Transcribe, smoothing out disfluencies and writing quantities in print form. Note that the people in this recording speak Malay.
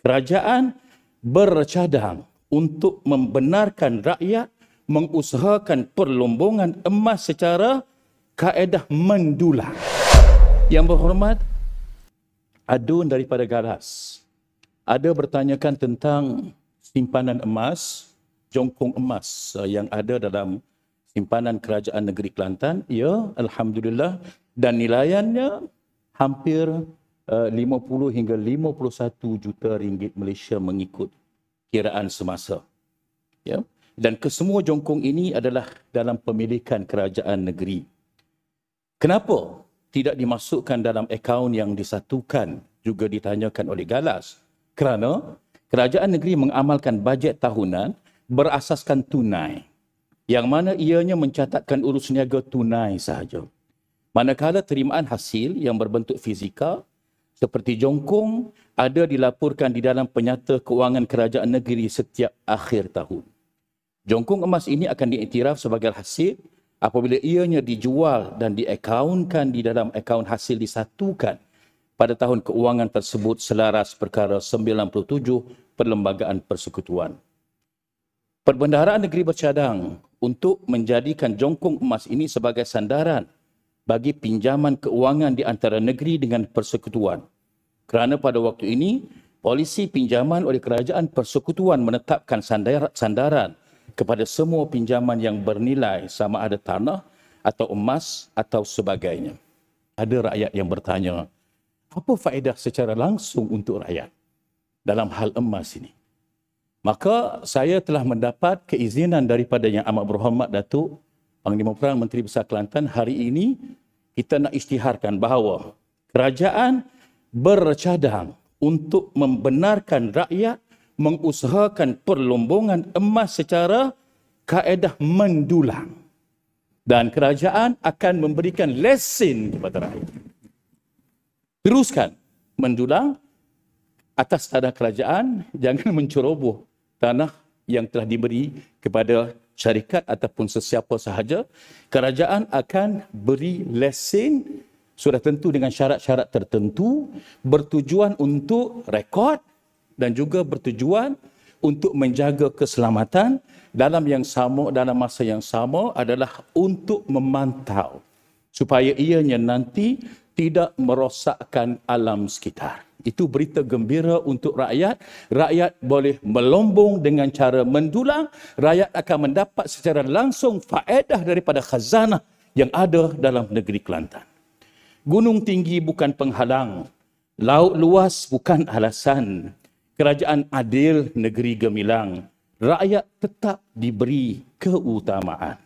Kerajaan bercadang untuk membenarkan rakyat mengusahakan perlombongan emas secara kaedah mendulang. Yang berhormat, adun daripada Galas ada bertanyakan tentang simpanan emas, jongkong emas yang ada dalam simpanan Kerajaan Negeri Kelantan. Ya, alhamdulillah, dan nilaiannya hampir 50 hingga 51 juta ringgit Malaysia mengikut kiraan semasa. Ya. Dan kesemua jongkong ini adalah dalam pemilikan kerajaan negeri. Kenapa tidak dimasukkan dalam akaun yang disatukan, juga ditanyakan oleh Galas? Kerana kerajaan negeri mengamalkan bajet tahunan berasaskan tunai, yang mana ianya mencatatkan urus niaga tunai sahaja. Manakala terimaan hasil yang berbentuk fizikal seperti jongkong ada dilaporkan di dalam penyata kewangan kerajaan negeri setiap akhir tahun. Jongkong emas ini akan diiktiraf sebagai hasil apabila ianya dijual dan diakaunkan di dalam akaun hasil disatukan pada tahun keuangan tersebut selaras perkara 97 Perlembagaan Persekutuan. Perbendaharaan negeri bercadang untuk menjadikan jongkong emas ini sebagai sandaran bagi pinjaman keuangan di antara negeri dengan persekutuan. Kerana pada waktu ini, polisi pinjaman oleh Kerajaan Persekutuan menetapkan sandaran kepada semua pinjaman yang bernilai sama ada tanah atau emas atau sebagainya. Ada rakyat yang bertanya, apa faedah secara langsung untuk rakyat dalam hal emas ini? Maka saya telah mendapat keizinan daripada Yang Amat Berhormat Datuk Panglima Perang Menteri Besar Kelantan. Hari ini kita nak isytiharkan bahawa kerajaan bercadang untuk membenarkan rakyat mengusahakan perlombongan emas secara kaedah mendulang. Dan kerajaan akan memberikan lesen kepada rakyat. Teruskan mendulang atas tanah kerajaan, jangan menceroboh tanah yang telah diberi kepada syarikat ataupun sesiapa sahaja. Kerajaan akan beri lesen sudah tentu dengan syarat-syarat tertentu, bertujuan untuk rekod dan juga bertujuan untuk menjaga keselamatan. Dalam masa yang sama adalah untuk memantau supaya ianya nanti tidak merosakkan alam sekitar. Itu berita gembira untuk rakyat. Rakyat boleh melombong dengan cara mendulang. Rakyat akan mendapat secara langsung faedah daripada khazanah yang ada dalam negeri Kelantan. Gunung tinggi bukan penghalang. Laut luas bukan alasan. Kerajaan adil negeri gemilang. Rakyat tetap diberi keutamaan.